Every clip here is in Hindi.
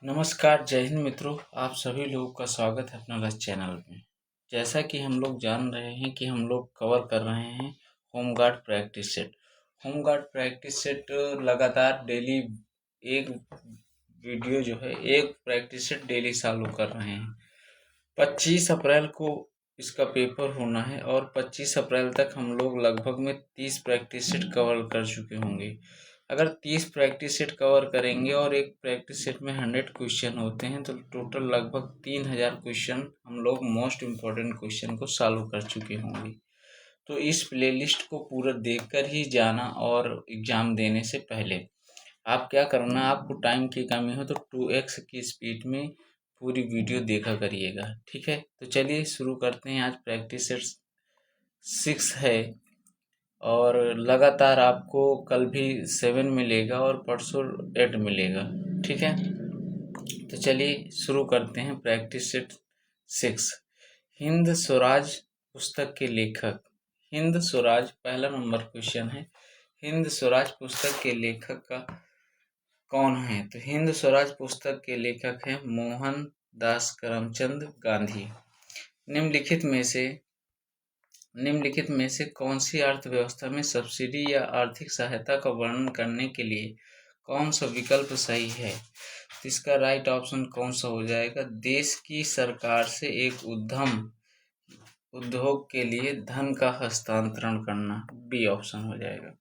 नमस्कार, जय हिंद मित्रों। आप सभी लोगों का स्वागत है अपना लर्निंग चैनल में। जैसा कि हम लोग जान रहे हैं कि हम लोग कवर कर रहे हैं home guard practice set. Home guard practice set लगातार डेली एक वीडियो जो है एक प्रैक्टिस सेट डेली चालू कर रहे हैं। 25 अप्रैल को इसका पेपर होना है और 25 अप्रैल तक हम लोग लगभग में 30 प्रैक्टिस सेट कवर कर चुके होंगे। अगर 30 प्रैक्टिस सेट कवर करेंगे और एक प्रैक्टिस सेट में 100 क्वेश्चन होते हैं तो टोटल लगभग 3000 क्वेश्चन हम लोग मोस्ट इम्पॉर्टेंट क्वेश्चन को सॉल्व कर चुके होंगे। तो इस प्लेलिस्ट को पूरा देखकर ही जाना और एग्ज़ाम देने से पहले आप क्या करना, आपको टाइम की कमी हो तो 2x की स्पीड में पूरी वीडियो देखा करिएगा, ठीक है। तो चलिए शुरू करते हैं। आज प्रैक्टिस सेट 6 है और लगातार आपको कल भी 7 मिलेगा और परसों 8 मिलेगा, ठीक है। तो चलिए शुरू करते हैं। प्रैक्टिस सेट 6 हिंद स्वराज पुस्तक के लेखक। हिंद स्वराज पहला नंबर क्वेश्चन है। हिंद स्वराज पुस्तक के लेखक का कौन है? तो हिंद स्वराज पुस्तक के लेखक हैं मोहन दास करमचंद गांधी। निम्नलिखित में से कौन सी अर्थव्यवस्था में सब्सिडी या आर्थिक सहायता का वर्णन करने के लिए कौन सा विकल्प सही है? तो इसका राइट ऑप्शन कौन सा हो जाएगा? देश की सरकार से एक उद्योग के लिए धन का हस्तांतरण करना, बी ऑप्शन हो जाएगा।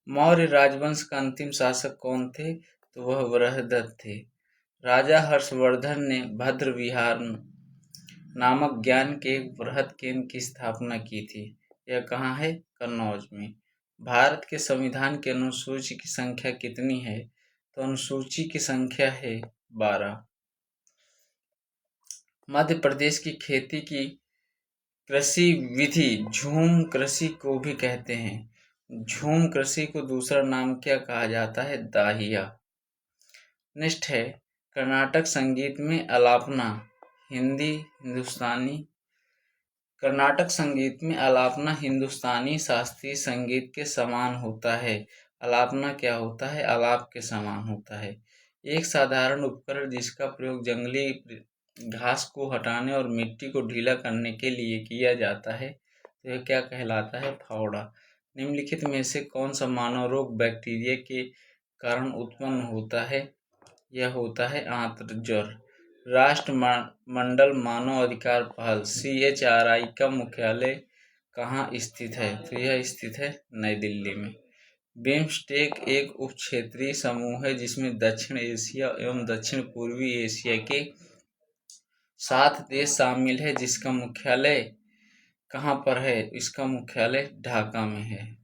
मौर्य राजवंश का अंतिम शासक कौन थे? तो वह वृहदत्त थे। राजा हर्षवर्धन ने भद्र विहार नामक ज्ञान के एक वृहद केंद्र की स्थापना की थी। यह कहाँ है? कन्नौज में। भारत के संविधान की अनुसूची की संख्या कितनी है? तो अनुसूची की संख्या है 12। मध्य प्रदेश की खेती की कृषि विधि झूम कृषि को भी कहते हैं। झूम कृषि को दूसरा नाम क्या कहा जाता है? दाहिया। नेक्स्ट है कर्नाटक संगीत में अलापना हिंदी हिंदुस्तानी। कर्नाटक संगीत में अलापना हिंदुस्तानी शास्त्रीय संगीत के समान होता है। अलापना क्या होता है? आलाप के समान होता है। एक साधारण उपकरण जिसका प्रयोग जंगली घास को हटाने और मिट्टी को ढीला करने के लिए किया जाता है, तो यह क्या कहलाता है? फावड़ा। निम्नलिखित में से कौन सा मानव रोग बैक्टीरिया के कारण उत्पन्न होता है? यह होता है आंत्र ज्वर। राष्ट्रमंडल मानव अधिकार पहल CHRI का मुख्यालय कहाँ स्थित है? तो यह स्थित है नई दिल्ली में। बिम्स्टेक एक उप क्षेत्रीय समूह है जिसमें दक्षिण एशिया एवं दक्षिण पूर्वी एशिया के 7 देश शामिल है, जिसका मुख्यालय कहाँ पर है? इसका मुख्यालय ढाका में है।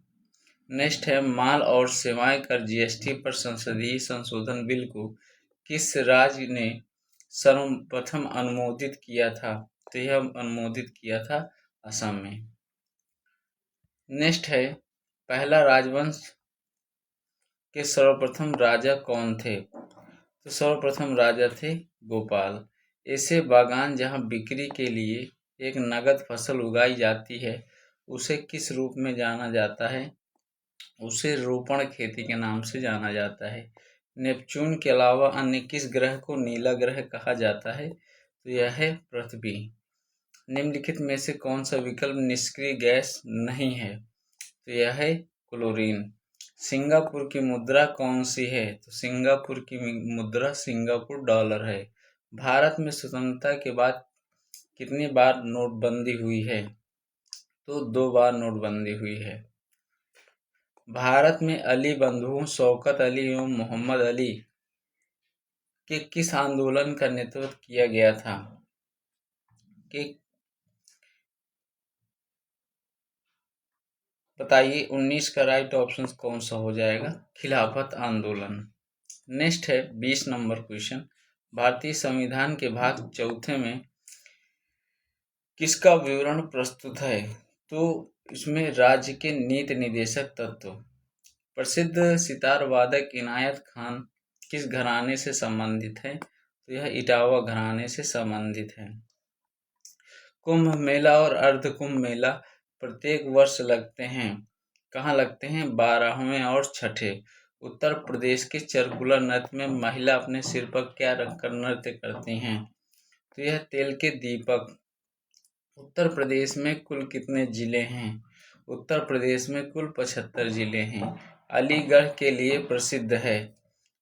नेक्स्ट है माल और सेवाएं कर GST पर संसदीय संशोधन बिल को किस राज्य ने सर्वप्रथम अनुमोदित किया था? तो यह अनुमोदित किया था असम में। नेक्स्ट है पहला राजवंश के सर्वप्रथम राजा कौन थे? तो सर्वप्रथम राजा थे गोपाल। ऐसे बागान जहां बिक्री के लिए एक नगद फसल उगाई जाती है उसे किस रूप में जाना जाता है? उसे रोपण खेती के नाम से जाना जाता है। नेपच्यून के अलावा अन्य किस ग्रह को नीला ग्रह कहा जाता है? तो यह है पृथ्वी। निम्नलिखित में से कौन सा विकल्प निष्क्रिय गैस नहीं है? तो यह है क्लोरीन। सिंगापुर की मुद्रा कौन सी है? तो सिंगापुर की मुद्रा सिंगापुर डॉलर है। भारत में स्वतंत्रता के बाद कितनी बार नोटबंदी हुई है? तो 2 बार नोटबंदी हुई है। भारत में अली बंधुओं शौकत अली एवं मोहम्मद अली के किस आंदोलन का नेतृत्व किया गया था? कि बताइए 19 का राइट ऑप्शन कौन सा हो जाएगा? खिलाफत आंदोलन। नेक्स्ट है 20 नंबर क्वेश्चन। भारतीय संविधान के भाग चौथे में किसका विवरण प्रस्तुत है? तो इसमें राज्य के नीति निदेशक तत्व। प्रसिद्ध सितार वादक इनायत खान किस घराने से संबंधित है? तो यह इटावा घराने से संबंधित है। कुंभ मेला और अर्ध कुंभ मेला प्रत्येक वर्ष लगते हैं। कहाँ लगते हैं? 12वें और 6ठे उत्तर प्रदेश के चरकुला नृत्य में महिला अपने सिर पर क्या रखकर नृत्य करती हैं? तो यह तेल के दीपक। उत्तर प्रदेश में कुल कितने जिले हैं? उत्तर प्रदेश में कुल 75 जिले हैं। अलीगढ़ के लिए प्रसिद्ध है।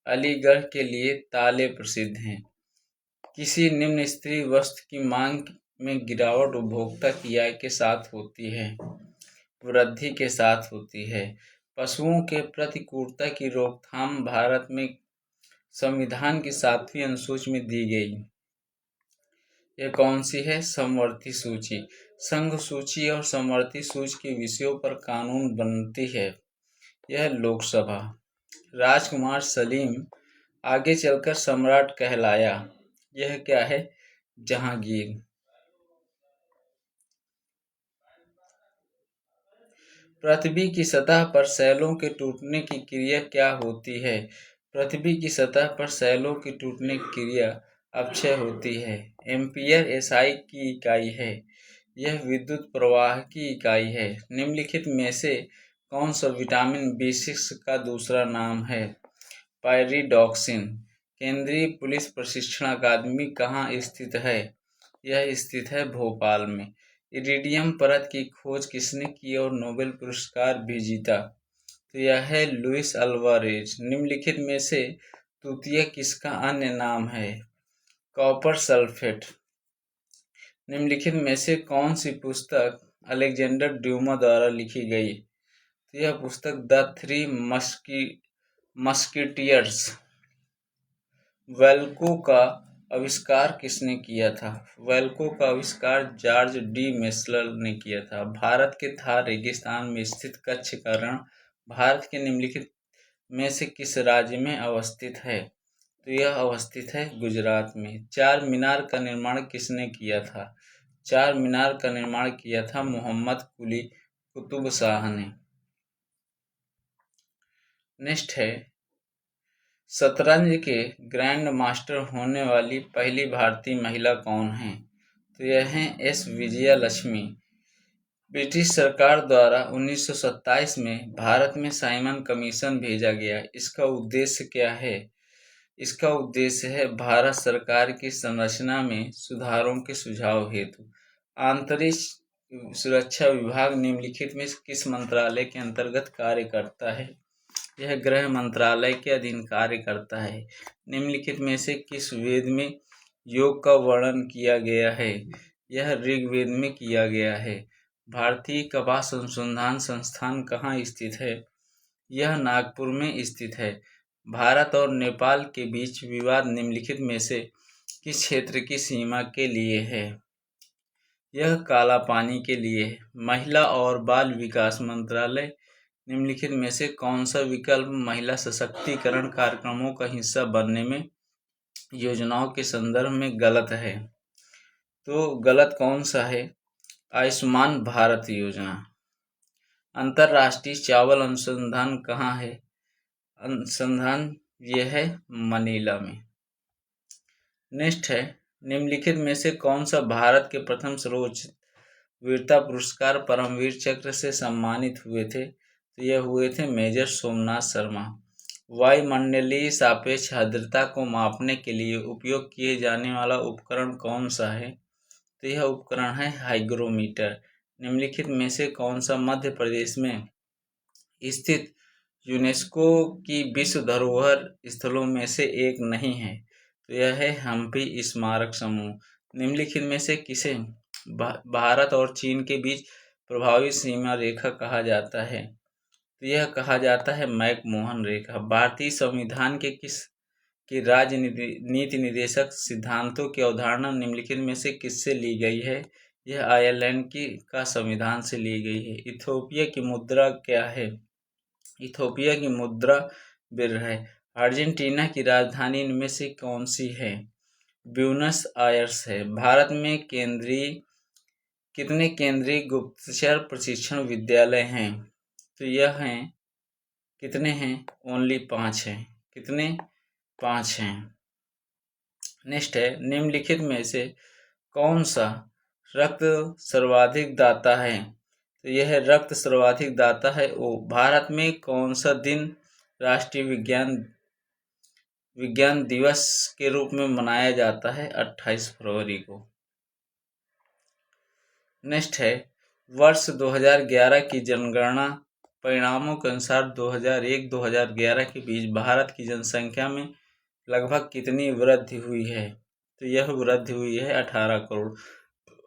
अलीगढ़ के लिए ताले प्रसिद्ध हैं। किसी निम्न स्तरीय वस्तु की मांग में गिरावट उपभोक्ता की आय के साथ होती है, वृद्धि के साथ होती है। पशुओं के प्रतिकूलता की रोकथाम भारत में संविधान की 7वीं अनुसूची में दी गई। यह कौन सी है? समवर्ती सूची। संघ सूची और समवर्ती सूची के विषयों पर कानून बनती है। यह लोकसभा। राजकुमार सलीम आगे चलकर सम्राट कहलाया। यह क्या है? जहांगीर। पृथ्वी की सतह पर सेलों के टूटने की क्रिया क्या होती है? पृथ्वी की सतह पर सेलों की टूटने की क्रिया अपक्षय होती है। एम्पियर एसआई की इकाई है। यह विद्युत प्रवाह की इकाई है। निम्नलिखित में से कौन सा विटामिन B6 का दूसरा नाम है? पायरिडॉक्सिन। केंद्रीय पुलिस प्रशिक्षण अकादमी कहाँ स्थित है? यह स्थित है भोपाल में। इरिडियम परत की खोज किसने की और नोबेल पुरस्कार भी जीता? तो यह है लुइस अल्वारेज। निम्नलिखित में से तूतिया किसका अन्य नाम है? Copper sulphate. निम्नलिखित में से कौन सी पुस्तक अलेक्जेंडर ड्यूमा द्वारा लिखी गई? तो यह पुस्तक द थ्री मस्किटियर्स। वेल्को का आविष्कार किसने किया था? वेल्को का आविष्कार जॉर्ज डी मेस्लर ने किया था। भारत के थार रेगिस्तान में स्थित कच्छ का रण भारत के निम्नलिखित में से किस राज्य में अवस्थित है? तो यह अवस्थित है गुजरात में। चार मीनार का निर्माण किसने किया था? चार मीनार का निर्माण किया था मोहम्मद कुली कुतुब शाह ने। नेक्स्ट है, शतरंज के ग्रैंड मास्टर होने वाली पहली भारतीय महिला कौन है? तो यह है एस विजयालक्ष्मी। ब्रिटिश सरकार द्वारा 1927 में भारत में साइमन कमीशन भेजा गया। इसका उद्देश्य क्या है? इसका उद्देश्य है भारत सरकार की संरचना में सुधारों के सुझाव हेतु। आंतरिक सुरक्षा विभाग निम्नलिखित में किस मंत्रालय के अंतर्गत कार्य करता है? यह गृह मंत्रालय के अधीन कार्य करता है। निम्नलिखित में से किस वेद में योग का वर्णन किया गया है? यह ऋग्वेद में किया गया है। भारतीय कपास अनुसंधान संस्थान कहाँ स्थित है? यह नागपुर में स्थित है। भारत और नेपाल के बीच विवाद निम्नलिखित में से किस क्षेत्र की सीमा के लिए है? यह काला पानी के लिए है। महिला और बाल विकास मंत्रालय निम्नलिखित में से कौन सा विकल्प महिला सशक्तिकरण कार्यक्रमों का हिस्सा बनने में योजनाओं के संदर्भ में गलत है? तो गलत कौन सा है? आयुष्मान भारत योजना। अंतर्राष्ट्रीय चावल अनुसंधान कहाँ है? अनुसंधान यह है मनीला में। नेक्स्ट है, निम्नलिखित में से कौन सा भारत के प्रथम सर्वोच्च वीरता पुरस्कार परमवीर चक्र से सम्मानित हुए थे? तो यह हुए थे मेजर सोमनाथ शर्मा। वायुमंडलीय सापेक्ष आर्द्रता को मापने के लिए उपयोग किए जाने वाला उपकरण कौन सा है? तो यह उपकरण है हाइग्रोमीटर। निम्नलिखित में से कौन सा मध्य प्रदेश में स्थित यूनेस्को की विश्व धरोहर स्थलों में से एक नहीं है? तो यह है हम्पी स्मारक समूह। निम्नलिखित में से किसे भारत और चीन के बीच प्रभावी सीमा रेखा कहा जाता है? तो यह कहा जाता है मैकमोहन रेखा। भारतीय संविधान के किस की नीति निर्देशक सिद्धांतों की अवधारणा निम्नलिखित में से किससे ली गई है? यह आयरलैंड का संविधान से ली गई है। इथोपिया की मुद्रा क्या है? इथोपिया की मुद्रा बिर है। अर्जेंटीना की राजधानी इनमें से कौन सी है? ब्यूनस आयर्स है। भारत में कितने केंद्रीय गुप्तचर प्रशिक्षण विद्यालय हैं? तो यह हैं, कितने हैं? ओनली 5 हैं। कितने? 5 हैं। नेक्स्ट है, निम्नलिखित में से कौन सा रक्त सर्वाधिक दाता है? तो यह रक्त सर्वाधिक दाता है ओ। भारत में कौन सा दिन राष्ट्रीय विज्ञान दिवस के रूप में मनाया जाता है 28 फरवरी को। नेक्स्ट है वर्ष 2011 की जनगणना परिणामों के अनुसार 2001-2011 के बीच भारत की जनसंख्या में लगभग कितनी वृद्धि हुई है? तो यह वृद्धि हुई है 18 करोड़।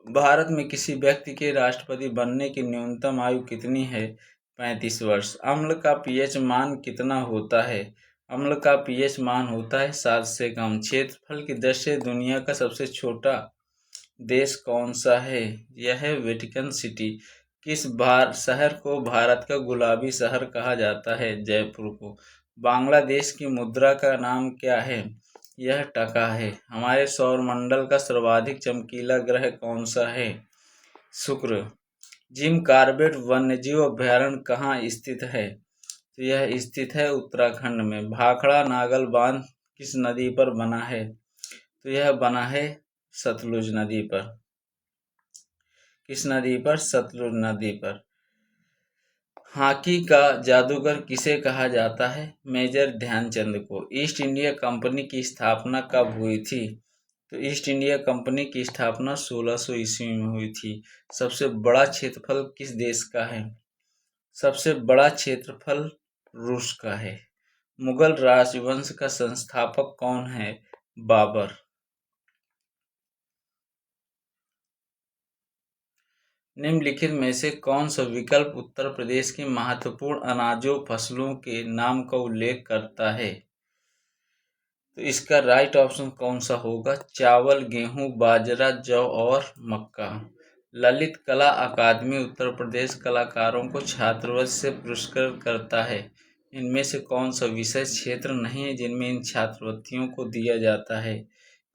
भारत में किसी व्यक्ति के राष्ट्रपति बनने की न्यूनतम आयु कितनी है? 35 वर्ष। अम्ल का पीएच मान कितना होता है? अम्ल का पीएच मान होता है 7 से कम। क्षेत्रफल की दृष्टि से दुनिया का सबसे छोटा देश कौन सा है? यह है वेटिकन सिटी। किस शहर को भारत का गुलाबी शहर कहा जाता है? जयपुर को। बांग्लादेश की मुद्रा का नाम क्या है? यह टका है। हमारे सौरमंडल का सर्वाधिक चमकीला ग्रह कौन सा है? शुक्र। जिम कॉर्बेट वन्यजीव अभयारण्य कहाँ स्थित है? तो यह स्थित है उत्तराखंड में। भाखड़ा नागल बांध किस नदी पर बना है? तो यह बना है सतलुज नदी पर। किस नदी पर? सतलुज नदी पर। हॉकी का जादूगर किसे कहा जाता है? मेजर ध्यानचंद को। ईस्ट इंडिया कंपनी की स्थापना कब हुई थी? तो ईस्ट इंडिया कंपनी की स्थापना 1600 ईस्वी में हुई थी। सबसे बड़ा क्षेत्रफल किस देश का है? सबसे बड़ा क्षेत्रफल रूस का है। मुगल राजवंश का संस्थापक कौन है? बाबर। निम्नलिखित में से कौन सा विकल्प उत्तर प्रदेश की महत्वपूर्ण अनाजों फसलों के नाम का उल्लेख करता है? तो इसका राइट ऑप्शन कौन सा होगा? चावल, गेहूं, बाजरा, जौ और मक्का। ललित कला अकादमी उत्तर प्रदेश कलाकारों को छात्रवृत्ति से पुरस्कृत करता है। इनमें से कौन सा विषय क्षेत्र नहीं है जिनमें इन छात्रवृत्तियों को दिया जाता है?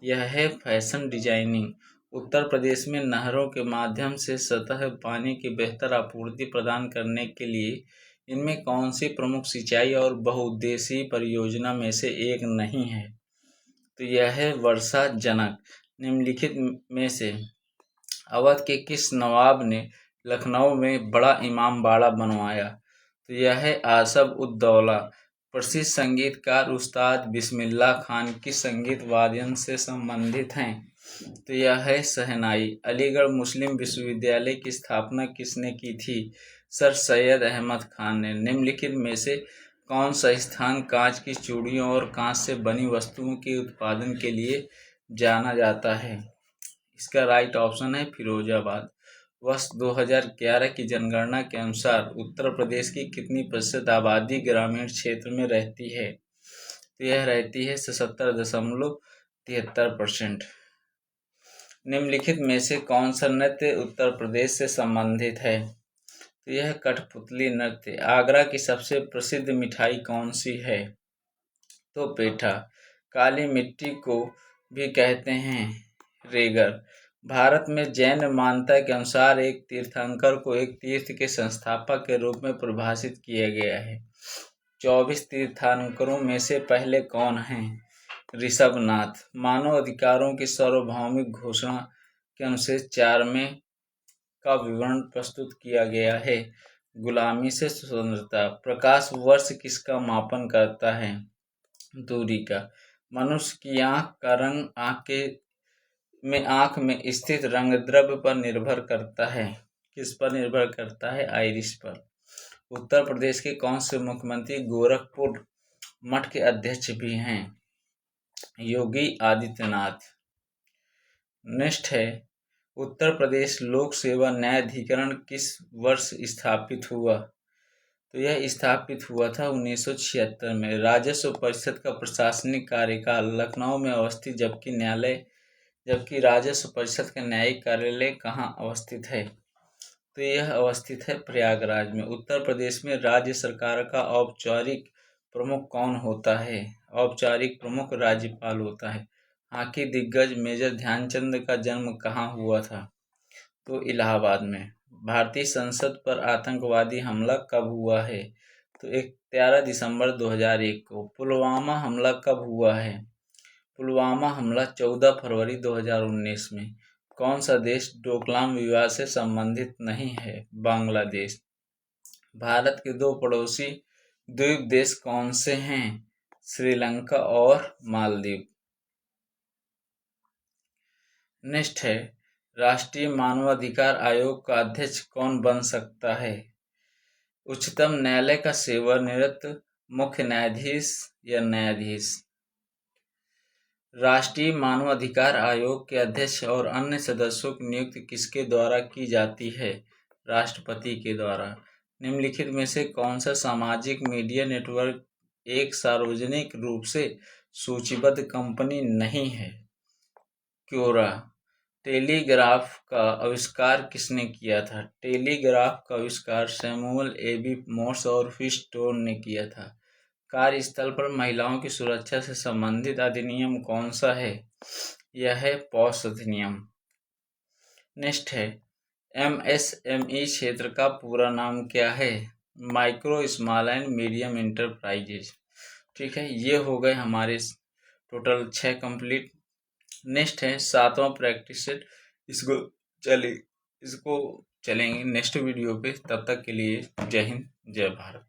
यह है फैशन डिजाइनिंग। उत्तर प्रदेश में नहरों के माध्यम से सतह पानी की बेहतर आपूर्ति प्रदान करने के लिए इनमें कौन सी प्रमुख सिंचाई और बहुउद्देशीय परियोजना में से एक नहीं है? तो यह है वर्षा जनक। निम्नलिखित में से अवध के किस नवाब ने लखनऊ में बड़ा इमामबाड़ा बनवाया? तो यह है आसफ उद दौला। प्रसिद्ध संगीतकार उस्ताद बिस्मिल्लाह खान किस संगीत वाद्य से संबंधित हैं? तो यह है शहनाई। अलीगढ़ मुस्लिम विश्वविद्यालय की स्थापना किसने की थी? सर सैयद अहमद खान ने। निम्नलिखित में से कौन सा स्थान कांच की चूड़ियों और कांच से बनी वस्तुओं के उत्पादन के लिए जाना जाता है? इसका राइट ऑप्शन है फिरोजाबाद। वर्ष 2011 की जनगणना के अनुसार उत्तर प्रदेश की कितनी प्रतिशत आबादी ग्रामीण क्षेत्र में रहती है? तो यह रहती है 77.73%। निम्नलिखित में से कौन सा नृत्य उत्तर प्रदेश से संबंधित है? तो यह कठपुतली नृत्य। आगरा की सबसे प्रसिद्ध मिठाई कौन सी है? तो पेठा। काली मिट्टी को भी कहते हैं रेगर। भारत में जैन मान्यता के अनुसार एक तीर्थंकर को एक तीर्थ के संस्थापक के रूप में परिभाषित किया गया है। 24 तीर्थंकरों में से पहले कौन हैं? ऋषभनाथ। मानव अधिकारों की सार्वभौमिक घोषणा के अनुच्छेद 4 में का विवरण प्रस्तुत किया गया है। गुलामी से स्वतंत्रता। प्रकाश वर्ष किसका मापन करता है? दूरी का। मनुष्य की आंख का रंग आंख में स्थित रंगद्रव्य पर निर्भर करता है। किस पर निर्भर करता है? आइरिस पर। उत्तर प्रदेश के कौन से मुख्यमंत्री गोरखपुर मठ के अध्यक्ष भी हैं? योगी आदित्यनाथ। नेक्स्ट है उत्तर प्रदेश लोक सेवा न्यायाधिकरण किस वर्ष स्थापित हुआ? तो यह स्थापित हुआ था 1976 में। राजस्व परिषद का प्रशासनिक कार्यकाल लखनऊ में अवस्थित जबकि राजस्व परिषद का न्यायिक कार्यालय कहाँ अवस्थित है? तो यह अवस्थित है प्रयागराज में। उत्तर प्रदेश में राज्य सरकार का औपचारिक प्रमुख कौन होता है? औपचारिक प्रमुख राज्यपाल होता है। हॉकी दिग्गज मेजर ध्यानचंद का जन्म कहाँ हुआ था? तो इलाहाबाद में। भारतीय संसद पर आतंकवादी हमला कब हुआ है? तो 11 दिसंबर 2001 को। पुलवामा हमला कब हुआ है? पुलवामा हमला 14 फरवरी 2019 में। कौन सा देश डोकलाम विवाद से संबंधित नहीं है? बांग्लादेश। भारत के दो पड़ोसी द्वीप देश कौन से हैं? श्रीलंका और मालदीव। नेक्स्ट है, राष्ट्रीय मानवाधिकार आयोग का अध्यक्ष कौन बन सकता है? उच्चतम न्यायालय का सेवानिवृत्त मुख्य न्यायाधीश या न्यायाधीश। राष्ट्रीय मानवाधिकार आयोग के अध्यक्ष और अन्य सदस्यों की नियुक्ति किसके द्वारा की जाती है? राष्ट्रपति के द्वारा। निम्नलिखित में से कौन सा सामाजिक मीडिया नेटवर्क एक सार्वजनिक रूप से सूचीबद्ध कंपनी नहीं है? क्योरा। टेलीग्राफ का आविष्कार किसने किया था? टेलीग्राफ का आविष्कार सैमुअल एबी मोर्स और व्हीटस्टोन ने किया था। कार्यस्थल पर महिलाओं की सुरक्षा से संबंधित अधिनियम कौन सा है? यह है पॉक्सो अधिनियम। नेक्स्ट है, एमएसएमई क्षेत्र का पूरा नाम क्या है? Micro small and medium enterprises. ठीक है, ये हो गए हमारे टोटल 6 कंप्लीट। नेक्स्ट है 7वां प्रैक्टिस सेट, इसको चलेंगे नेक्स्ट वीडियो पे। तब तक के लिए जय हिंद जय भारत।